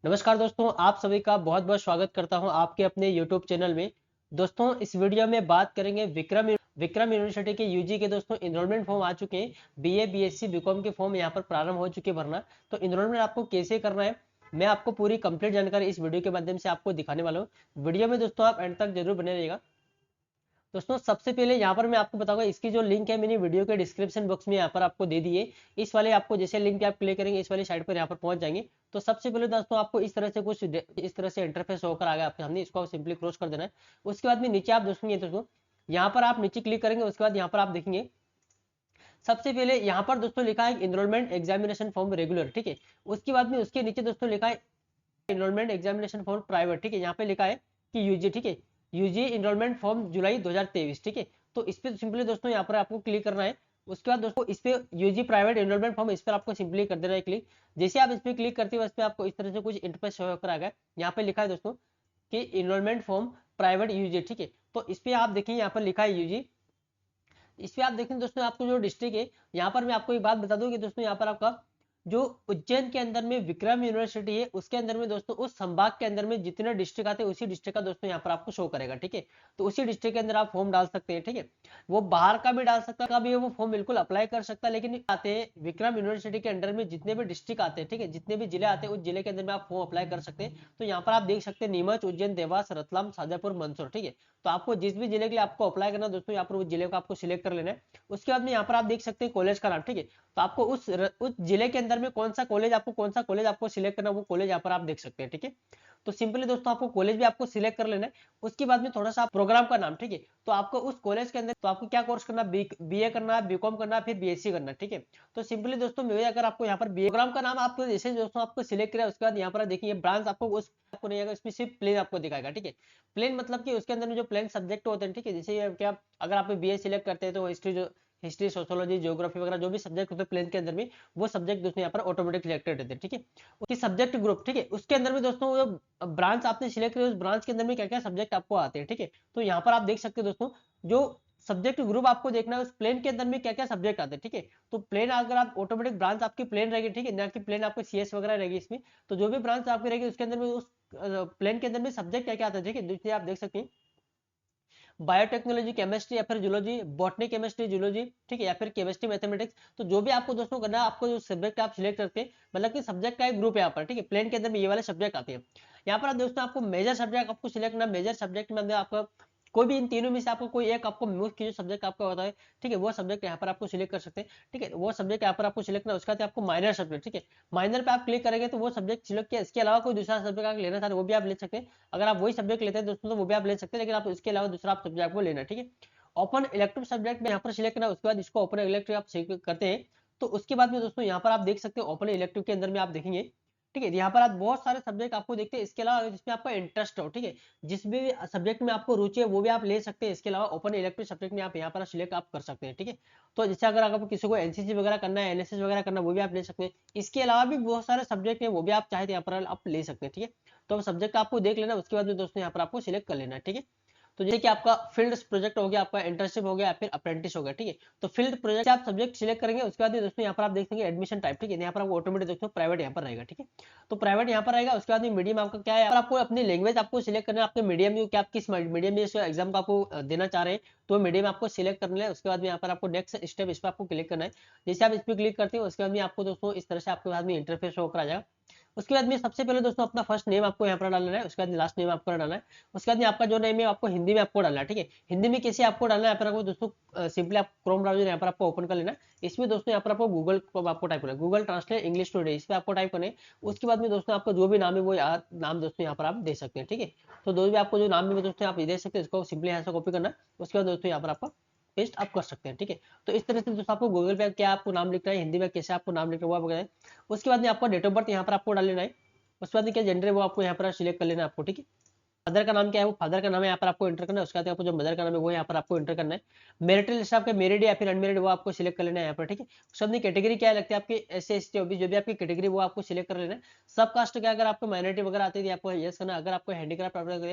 नमस्कार दोस्तों, आप सभी का बहुत-बहुत स्वागत करता हूं आपके अपने YouTube चैनल में। दोस्तों, इस वीडियो में बात करेंगे विक्रम यूनिवर्सिटी के यूजी के दोस्तों एनरोलमेंट फॉर्म आ चुके हैं। बीए, बीएससी, बीकॉम के फॉर्म यहां पर प्रारंभ हो चुके हैं भरना। तो एनरोलमेंट आपको कैसे करना है, मैं आपको पूरी कंप्लीट जानकारी इस वीडियो के माध्यम से आपको दिखाने वाला हूँ। वीडियो में दोस्तों आप एंड तक जरूर बने रहिएगा। दोस्तों सबसे पहले यहाँ पर मैं आपको बताऊंगा, इसकी जो लिंक है मैंने वीडियो के डिस्क्रिप्शन बॉक्स में यहाँ पर आपको दे दी है। इस वाले आपको जैसे लिंक पे आप क्लिक करेंगे इस वाली साइट पर यहाँ पर पहुंच जाएंगे। तो सबसे पहले दोस्तों आपको इस तरह से इस तरह से इंटरफेस होकर आ गया आपके सामने, इसको सिंपली क्रॉस कर देना है। उसके बाद में नीचे आप देखेंगे दोस्तों, यहाँ पर आप नीचे क्लिक करेंगे, उसके बाद यहाँ पर आप देखेंगे सबसे पहले यहाँ पर दोस्तों लिखा है एनरोलमेंट एग्जामिनेशन फॉर्म रेगुलर, ठीक है। उसके बाद में उसके नीचे दोस्तों लिखा है एनरोलमेंट एग्जामिनेशन फॉर्म प्राइवेट, ठीक है। यहाँ पे लिखा है कि यूजी, ठीक है, यूजी एनरोलमेंट फॉर्म जुलाई 2023, ठीक है। तो इस पे सिंपली दोस्तों यहाँ पर आपको क्लिक करना है। उसके बाद दोस्तों इस पे यूजी प्राइवेट एनरोलमेंट फॉर्म, इस पर आपको सिंपली कर देना है क्लिक। जैसे आप इस पे क्लिक करते हो इस पे आपको इस तरह से कुछ इंटरफेस शो होकर आ गया। यहाँ पे लिखा है दोस्तों कि एनरोलमेंट फॉर्म प्राइवेट यूजी, ठीक है। तो इस पे आप देखिए यहाँ पर लिखा है यूजी। इस पे आप देखें दोस्तों, आपको जो डिस्ट्रिक्ट है, यहाँ पर मैं आपको एक बात बता दूं कि दोस्तों यहाँ पर आपका जो उज्जैन के अंदर में विक्रम यूनिवर्सिटी है, उसके अंदर में दोस्तों उस संभाग के अंदर में जितने डिस्ट्रिक्ट आते हैं उसी डिस्ट्रिक्ट का दोस्तों यहाँ पर आपको शो करेगा, ठीक है। तो उसी डिस्ट्रिक्ट के अंदर आप फॉर्म डाल सकते हैं, ठीक है। वो बाहर का भी डाल सकता है, का भी वो फॉर्म बिल्कुल अप्लाई कर सकता है, लेकिन आते हैं विक्रम यूनिवर्सिटी के अंडर में जितने भी डिस्ट्रिक्ट आते हैं, ठीक है, जितने भी जिले आते हैं उस जिले के अंदर में आप फॉर्म अप्लाई कर सकते हैं। तो यहाँ पर आप देख सकते हैं नीमच, उज्जैन, देवास, रतलाम, शाजापुर, मंदसौर, ठीक है। तो आपको जिस भी जिले के लिए आपको अप्लाई करना है दोस्तों, यहाँ पर उस जिले को आपको सिलेक्ट कर लेना है। उसके बाद में यहाँ पर आप देख सकते हैं कॉलेज का नाम, ठीक है। तो आपको उस जिले के अंदर में कौन सा कॉलेज आपको सिलेक्ट करना है, वो कॉलेज यहाँ पर आप देख सकते हैं, ठीक है। तो सिंपली दोस्तों आपको कॉलेज भी आपको सिलेक्ट कर लेना है। उसके बाद में थोड़ा सा प्रोग्राम का नाम, ठीक है। तो आपको उस कॉलेज के अंदर तो आपको क्या कोर्स करना है, बीए करना है, बीकॉम करना है, फिर बीएससी करना है, ठीक है। तो सिंपली दोस्तों मैं अगर आपको यहाँ पर बी प्रोग्राम का नाम आपको जैसे दोस्तों आपको सिलेक्ट किया, उसके बाद यहाँ पर देखिए ब्रांच आपको उस आपको नहीं आएगा, इसमें सिर्फ प्लेन आपको दिखाएगा, ठीक है। प्लेन मतलब कि उसके अंदर में जो प्लेन सब्जेक्ट होते हैं, ठीक है। जैसे क्या अगर आप बीए सिलेक्ट करते हैं तो हिस्ट्री, सोशियोलॉजी, ज्योग्राफी वगैरह जो भी सब्जेक्ट होते हैं प्लेन के अंदर में, वो सब्जेक्ट दोस्तों यहाँ पर ऑटोमेटिक सिलेक्टेड रहते हैं, ठीक है। उसकी सब्जेक्ट ग्रुप, ठीक है, उसके अंदर में दोस्तों जो ब्रांच आपने सिलेक्ट किया उस ब्रांच के अंदर में क्या क्या सब्जेक्ट आपको आते हैं, ठीक है। तो यहाँ पर आप देख सकते हैं दोस्तों, जो सब्जेक्ट ग्रुप आपको देखना है उस प्लेन के अंदर में क्या क्या सब्जेक्ट आते हैं, ठीक है। तो प्लेन अगर आप ऑटोमेटिक ब्रांच आपकी प्लेन रहेगी, ठीक है, ना कि प्लेन आपको सीएस वगैरह रहेगी इसमें। तो जो भी ब्रांच आपकी रहेगी उसके अंदर में उस प्लेन के अंदर में सब्जेक्ट क्या क्या आते हैं, ठीक है। जैसे आप देख सकते हैं बायोटेक्नोलॉजी, केमिस्ट्री या फिर जूलॉजी, बॉटनी, केमिस्ट्री, जूलॉजी, ठीक है, या फिर केमिस्ट्री, मैथमेटिक्स। तो जो भी आपको दोस्तों करना है, आपको जो सब्जेक्ट आप सिलेक्ट करते हैं, मतलब कि सब्जेक्ट का एक ग्रुप है यहाँ पर, ठीक है। प्लेन के अंदर में ये वाले सब्जेक्ट आते हैं। यहाँ पर आप दोस्तों आपको मेजर सब्जेक्ट आपको सिलेक्ट करना, मेजर सब्जेक्ट में आपका कोई भी इन तीनों में से आपको कोई एक आपको मुख्य जो सब्जेक्ट आपका होता है, ठीक है, वो सब्जेक्ट यहाँ पर आपको सिलेक्ट कर सकते हैं, ठीक है। वो सब्जेक्ट यहाँ पर आपको सिलेक्ट करना, उसके बाद आपको माइनर सब्जेक्ट, ठीक है, माइनर पे आप क्लिक करेंगे तो वो सब्जेक्ट सिलेक्ट किया, इसके अलावा कोई दूसरा सब्जेक्ट आप लेना चाहते हैं वो भी आप ले सकते हैं। अगर आप वही सब्जेक्ट लेते हैं दोस्तों तो वो भी आप ले सकते हैं, लेकिन आप इसके अलावा दूसरा आप सब्जेक्ट को लेना, ठीक है। ओपन इलेक्टिव सब्जेक्ट में यहाँ पर सिलेक्ट करना, उसके बाद इसको ओपन इलेक्टिव आप सिलेक्ट करते हैं। तो उसके बाद में दोस्तों यहाँ पर आप देख सकते हैं ओपन इलेक्टिव के अंदर में आप देखेंगे, ठीक है, यहाँ पर आप बहुत सारे सब्जेक्ट आपको देखते हैं। इसके अलावा जिसमें आपका इंटरेस्ट हो, ठीक है, जिस भी सब्जेक्ट में आपको रुचि है वो भी आप ले सकते हैं। इसके अलावा ओपन इलेक्टिव सब्जेक्ट में आप यहाँ पर सिलेक्ट आप कर सकते हैं, ठीक है। तो जैसे अगर आपको किसी को एनसीसी वगैरह करना है, एनएसएस वगैरह करना है, वो भी आप ले सकते हैं। इसके अलावा भी बहुत सारे सब्जेक्ट है, वो भी आप चाहे तो यहाँ पर आप ले सकते हैं, ठीक है। तो सब्जेक्ट आपको देख लेना, उसके बाद में दोस्तों यहाँ पर आपको सिलेक्ट कर लेना है, ठीक है। तो जैसे कि आपका फील्ड प्रोजेक्ट हो गया, आपका इंटर्नशिप हो गया या फिर अप्रेंटिस हो गया, ठीक है। तो फील्ड प्रोजेक्ट आप सब्जेक्ट सिलेक्ट करेंगे, उसके बाद दोस्तों यहाँ पर आप देख सकेंगे एडमिशन टाइप, ठीक है, यहाँ पर आपको ऑटोमेटिक दोस्तों प्राइवेट यहाँ पर रहेगा, ठीक है। तो प्राइवेट यहाँ पर रहेगा। उसके बाद मीडियम आपका क्या है, आपको अपनी लैंग्वेज आपको सिलेक्ट करना है, आपके मीडियम में क्या आप किस मीडियम में एग्जाम का आपको देना चाह रहे हैं, तो मीडियम आपको सिलेक्ट करना है। उसके बाद में यहाँ पर आपको नेक्स्ट स्टेप इस पर आपको क्लिक करना है। जैसे आप इस पर क्लिक करते हैं उसके बाद में आपको दोस्तों इस तरह से आपके बाद में इंटरफेस होकर आ जाएगा। उसके बाद में सबसे पहले दोस्तों अपना फर्स्ट नेम आपको यहाँ पर डालना है, उसके बाद लास्ट नेम आपको डालना है। उसके बाद में आपका जो नेम है आपको हिंदी में आपको डालना है, ठीक है। हिंदी में कैसे आपको डालना है, यहाँ पर आपको दोस्तों सिंपली आप क्रोम ब्राउजर यहाँ पर आपको ओपन कर लेना है। इसमें दोस्तों यहाँ पर आपको गूगल को आपको टाइप करना है, गूगल ट्रांसलेट इंग्लिश टुडे, इस पर आपको टाइप करना है। उसके बाद में दोस्तों आपका जो भी नाम है वो नाम दोस्तों यहाँ पर आप दे सकते हैं, ठीक है। तो जो भी आपको जो नाम है दोस्तों आप दे सकते हैं, इसको सिंपली यहाँ से कॉपी करना है। उसके बाद दोस्तों यहाँ पर आपका पेस्ट आप कर सकते हैं, ठीक है। तो इस तरह से दोस्तों आपको गूगल पे क्या आपको नाम लिखना है, हिंदी में कैसे आपको नाम लिखना है वो आप। उसके बाद में आपका डेट ऑफ बर्थ यहाँ पर आपको डाल लेना है। उसके बाद क्या जेंडर है वो आपको यहाँ पर सिलेक्ट कर लेना है आपको, ठीक है। फादर का नाम क्या है, वो फादर का नाम है यहाँ पर आपको एंटर करना है। उसके बाद आपको जो मदर का नाम है वो यहाँ पर आपको एंटर करना है। मैरिटल लिस्ट आपके मैरिड या फिर अनमेरिड वो आपको सिलेक्ट कर लेना है यहाँ पर, ठीक है। उसके बाद कैटेगरी क्या लगती है आपकी, एससी एसटी ओबीसी जो भी आपकी कैटेगरी वो आपको सिलेक्ट कर लेना है। सब कास्ट क्या, अगर आपको माइनॉरिटी वगैरह आती है आपको यस करना, अगर आपको हैंडीक्राफ्ट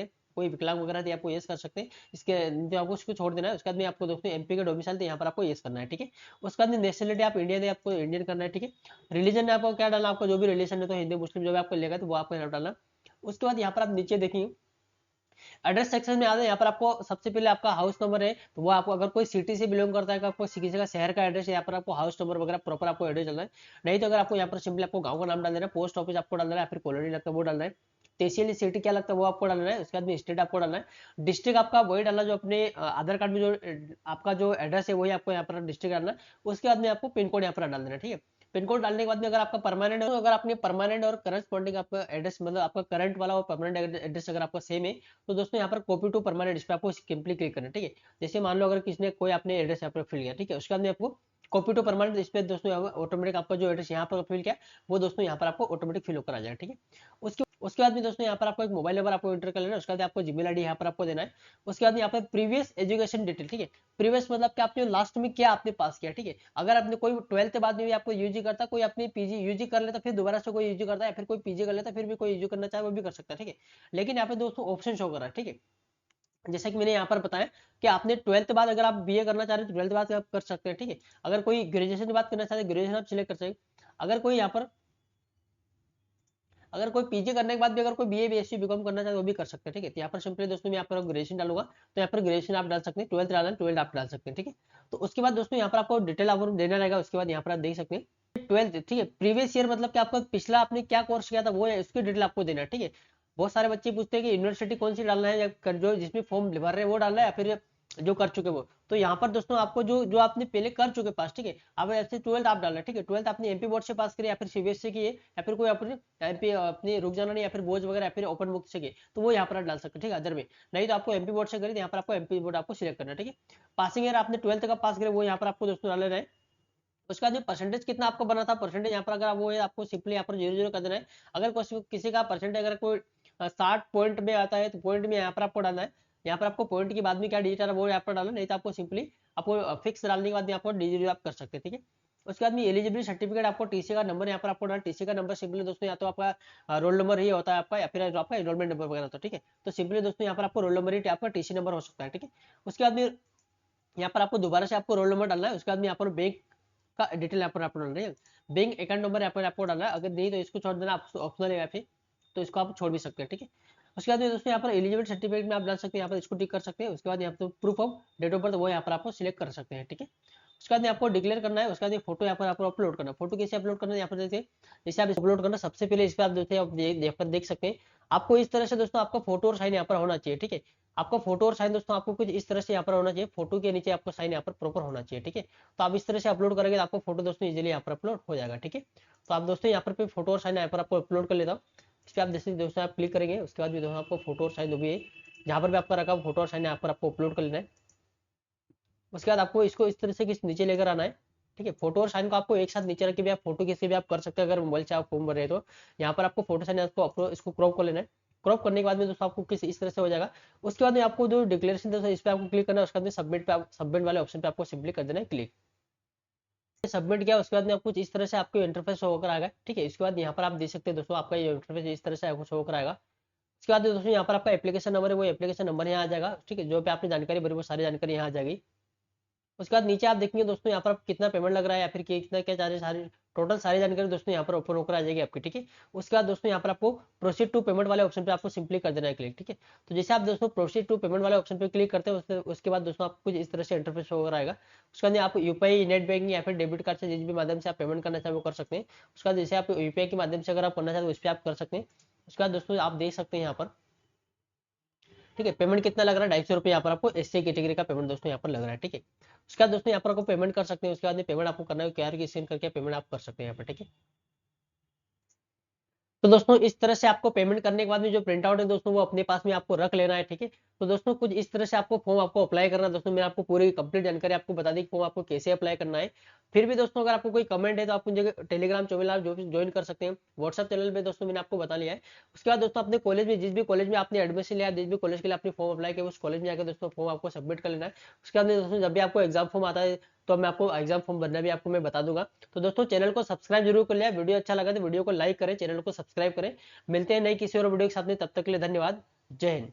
कोई विकलांग वगैरह तो आपको यस कर सकते हैं। इसके जो आपको उसको छोड़ देना है। उसके बाद में आपको दोस्तों एमपी के डोमिसाइल तो यहाँ पर आपको यस करना है, ठीक है। उसके बाद में नेशनलिटी आप इंडियन है, आपको इंडियन करना है, ठीक है। रिलीजन में आपको क्या डालना, आपको जो भी रिलीजन है तो हिंदू मुस्लिम जो भी आपको लेगा तो वो आपको यहाँ डालना। उसके बाद यहाँ पर आप नीचे देखिए एड्रेस सेक्शन में आ जाए। यहाँ पर आपको सबसे पहले आपका हाउस नंबर है तो वो आपको, अगर कोई सिटी से बिलोंग करता है, आपको किसी का शहर का एड्रेस है, यहाँ पर आपको हाउस नंबर वगैरह प्रॉपर आपको एड्रेस डालना है। नहीं तो अगर आपको यहाँ पर सिंपली आपको गांव का नाम डाल देना है, पोस्ट ऑफिस आपको डालना है, या फिर कॉलोनी लगता है वो डालना है, तहसील सिटी क्या लगता है वो आपको डालना है। उसके बाद में स्टेट आपको डालना है। डिस्ट्रिक्ट आपका वही डालना जो अपने आधार कार्ड में जो आपका जो एड्रेस है वही आपको यहाँ पर डिस्ट्रिक्ट डालना है। उसके बाद में आपको पिन कोड यहाँ पर डाल देना है, ठीक है। पिन कोड डालने के बाद में अगर आपका परमानेंट है तो अगर आपने परमानेंट और करस्पॉन्डिंग आपका एड्रेस मतलब आपका करंट वाला और परमानेंट एड्रेस अगर आपका सेम है तो दोस्तों यहाँ पर कॉपी टू परमानेंट इस पर आपको सिंपली क्लिक करना है, ठीक है। जैसे मान लो अगर किसी ने कोई आपने एड्रेस यहाँ पर फिल किया, ठीक है, उसके बाद में आपको कॉपी टू परमानेंट इस पे दोस्तों ऑटोमेटिक आपका जो एड्रेस यहाँ पर फिल किया वो दोस्तों यहाँ पर आपको ऑटोमेटिक फिल होकर आ जाएगा, ठीक है। उसके बाद में दोस्तों यहाँ पर आपको एक मोबाइल नंबर आपको एंटर कर लेना है। उसके बाद आपको जीमेल आईडी यहाँ पर आपको देना है। उसके बाद यहाँ पर प्रीवियस एजुकेशन डिटेल, ठीक है। प्रीवियस मतलब कि आपने लास्ट में क्या आपने पास किया, ठीक है। अगर आपने कोई 12th के बाद में भी आपको यूजी करता, कोई अपनी पीजी यूजी कर लेता, फिर दोबारा से कोई यूजी करता है, या फिर कोई पीजी कर लेता, फिर भी कोई यूजी करना चाहे वो भी कर सकता है, ठीक है। लेकिन यहाँ पे दोस्तों ऑप्शन शो कर रहा है, ठीक है। जैसा कि मैंने यहाँ पर बताया कि आपने 12th के बाद अगर आप बीए करना चाह रहे हैं तो 12th के बाद आप कर सकते हैं, ठीक है। अगर कोई ग्रेजुएशन की बात करना चाहते हैं ग्रेजुएशन आप सिलेक्ट कर सकते हैं। अगर कोई पीजी करने के बाद भी अगर कोई बीए बीएससी बीकॉम करना चाहे वो भी कर सकते हैं, ठीक है। तो यहाँ पर सिंपली दोस्तों मैं यहाँ पर ग्रेजुएशन डालूंगा तो यहाँ पर ग्रेजुएशन आप डाल सकते हैं, 12th डालना 12th आप डाल सकते हैं, ठीक है। तो उसके बाद दोस्तों यहाँ पर आपको डिटेल आपको देना रहेगा। उसके बाद यहाँ पर आप देख सकते हैं 12th, ठीक है। प्रीवियस ईयर मतलब कि आपका पिछला आपने क्या कोर्स किया था वो है, उसकी डिटेल आपको देना है, ठीक है। बहुत सारे बच्चे पूछते हैं कि यूनिवर्सिटी कौन सी डालना है, या जो जिसमें फॉर्म भर रहे हैं वो डालना है या फिर जो कर चुके वो। तो यहाँ पर दोस्तों आपको जो जो आपने पहले कर चुके पास, ठीक है। अब ऐसे 12th आप डालना है, ठीक है। 12th आपने एमपी बोर्ड से पास करी या फिर सीबीएसई की है या फिर कोई अपने एमपी अपनी रुक जाना नहीं या फिर बोझ वगैरह या फिर ओपन बुक से की तो वो यहाँ पर आप डाल सकते हैं, ठीक है। अदर में नहीं तो आपको एमपी बोर्ड से करी तो यहाँ पर आपको एमपी बोर्ड आपको सिलेक्ट करना है, ठीक है। पासिंग ईयर आपने 12th का पास करे वो यहाँ पर आपको दोस्तों डाल लेना है। उसके बाद परसेंटेज कितना आपको बना था, परसेंटेज यहाँ पर अगर वो है आपको सिंपली यहाँ पर 0 0 कर देना है। अगर किसी का परसेंटेज अगर कोई 60 पॉइंट में आता है तो पॉइंट में यहाँ पर आपको डालना है। यहाँ पर आपको पॉइंट के बाद में क्या डिजिट आ रहा है वो यहाँ पर डालना, नहीं तो आपको सिंपली आपको फिक्स डालने के बाद में आपको डिजिट आप कर सकते हैं, ठीक है। उसके बाद में एलिजिबिलिटी सर्टिफिकेट आपको टीसी का नंबर यहाँ पर आपको डालना। टीसी का नंबर सिंपली दोस्तों या तो आपका रोल नंबर ही होता है आपका या फिर आपका एनरोलमेंट नंबर वगैरह होता है, ठीक है। तो सिंपली दोस्तों यहाँ पर आपको रोल नंबर ही आपका टीसी नंबर हो सकता है, ठीक है। उसके बाद में यहाँ पर आपको दोबारा से आपको रोल नंबर डालना है। उसके बाद में यहाँ पर बैंक का डिटेल यहाँ पर आपको डालना है। बैंक अकाउंट नंबर यहाँ पर आपको डालना है। अगर नहीं तो इसको छोड़ देना, ऑप्शनल है यहाँ पे तो इसको आप छोड़ भी सकते हैं, ठीक है। उसके बाद में दोस्तों यहाँ पर एलिजिबिलिटी सर्टिफिकेट में आप डाल सकते हैं, यहाँ पर इसको टिक कर सकते हैं। उसके बाद यहाँ पर proof of date of birth वो यहाँ पर आपको सिलेक्ट कर सकते हैं, ठीक है। उसके बाद में आपको डिक्लेयर करना है। उसके बाद फोटो यहाँ पर आपको अपलोड करना है। फोटो कैसे अपलोड करना है यहाँ पर देखिए, जैसे आप अपलोड करना सबसे पहले इस पर आप देख सकते हैं। आपको इस तरह से दोस्तों आपका फोटो और साइन यहाँ पर होना चाहिए, ठीक है। आपका फोटो और साइन दोस्तों आपको कुछ इस तरह से यहाँ पर होना चाहिए। फोटो के नीचे आपको साइन यहाँ पर प्रॉपर होना चाहिए, ठीक है। तो आप इस तरह से अपलोड करेंगे तो आपको फोटो दोस्तों इजीली यहाँ पर अपलोड हो जाएगा, ठीक है। तो आप दोस्तों यहाँ पर फोटो और साइन यहाँ पर आपको अपलोड कर लेता हूँ। इस पर आप जैसे दोस्तों आप क्लिक करेंगे उसके बाद भी दोस्तों आपको फोटो और साइन जो भी है जहाँ पर भी आपका रखा फोटो और साइन यहाँ पर आपको अपलोड कर लेना है। उसके बाद आपको इसको इस तरह से किस नीचे लेकर आना है, ठीक है। फोटो और साइन को आपको एक साथ नीचे रख के भी आप फोटो किसी भी आप कर सकते हैं अगर मोबाइल से आप फॉर्म भर रहे हैं तो। यहाँ पर आपको फोटो साइन इसको क्रॉप कर लेना है। क्रॉप करने के बाद में दोस्तों आपको किस इस तरह से हो जाएगा। उसके बाद में आपको जो डिक्लेरेशन दोस्तों इस पर आपको क्लिक करना है। उसके बाद में सबमिट वाले ऑप्शन पे आपको सिंपली कर देना है क्लिक। सबमिट किया उसके बाद में आपको इस तरह से आपको इंटरफेस होकर आएगा, ठीक है। इसके बाद यहाँ पर आप देख सकते हैं दोस्तों आपका ये इंटरफेस इस तरह से कुछ होकर आएगा। उसके बाद दोस्तों यहाँ पर आपका एप्लीकेशन नंबर है वो एप्लीकेशन नंबर यहाँ आ जाएगा, ठीक है। जो पे आपने जानकारी भरी वो सारी जानकारी यहाँ आ जाएगी। उसके बाद नीचे आप देखेंगे दोस्तों यहाँ पर कितना पेमेंट लग रहा है या फिर कितना क्या चार्जेस सारी टोटल सारी जानकारी दोस्तों यहाँ पर ओपन होकर आ जाएगी आपकी, ठीक है। उसके बाद दोस्तों यहाँ पर आपको प्रोसीड टू पेमेंट वाले ऑप्शन पे आपको सिंपली कर देना है क्लिक, ठीक है। तो जैसे आप दोस्तों प्रोसीड टू पेमेंट वाले ऑप्शन पे क्लिक करते हैं उसके बाद दोस्तों आपको कुछ इस तरह से इंटरफेस होकर आएगा। उसके बाद आप यूपीआई नेट बैंकिंग या फिर डेबिट कार्ड से जिस भी माध्यम से आप पेमेंट करना चाहे वो कर सकते हैं। उसके बाद जैसे आप यूपीआई के माध्यम से अगर आप करना चाहते हैं उस पर आप कर सकते हैं। उसके बाद दोस्तों आप देख सकते हैं यहाँ पर, ठीक है, पेमेंट कितना लग रहा है 250 रुपये यहाँ पर आपको एससी कैटेगरी का पेमेंट दोस्तों यहाँ पर लग रहा है, ठीक है। उसके बाद दोस्तों यहाँ पर आपको पेमेंट कर सकते हैं। उसके बाद पेमेंट आपको करना है क्यूआर की स्कैन करके पेमेंट आप कर सकते हैं यहाँ पर, ठीक है। तो दोस्तों इस तरह से आपको पेमेंट करने के बाद में जो प्रिंट आउट है दोस्तों वो अपने पास में आपको रख लेना है, ठीक है। तो दोस्तों कुछ इस तरह से आपको फॉर्म आपको अप्लाई करना है। दोस्तों मैं आपको पूरी कंप्लीट जानकारी आपको बता दी फॉर्म आपको कैसे अप्लाई करना है। फिर भी दोस्तों अगर आपको कोई कमेंट है तो आप मुझे टेलीग्राम चैनल आप ज्वाइन कर सकते हैं। व्हाट्सएप चैनल पे दोस्तों मैंने आपको बता लिया है। उसके बाद दोस्तों अपने कॉलेज में जिस भी कॉलेज में आपने एडमिशन लिया जिस भी कॉलेज के लिए आपने फॉर्म अप्लाई किया उस कॉलेज में आकर दोस्तों फॉर्म आपको सबमिट कर लेना है। उसके बाद दोस्तों जब भी आपको एग्जाम फॉर्म आता है तो मैं आपको एग्जाम फॉर्म भरना भी आपको मैं बता दूंगा। तो दोस्तों चैनल को सब्सक्राइब जरूर कर लिया। वीडियो अच्छा लगा तो वीडियो को लाइक करें, चैनल को सब्सक्राइब करें। मिलते हैं नई किसी और वीडियो के साथ में, तब तक के लिए धन्यवाद। जय हिंद।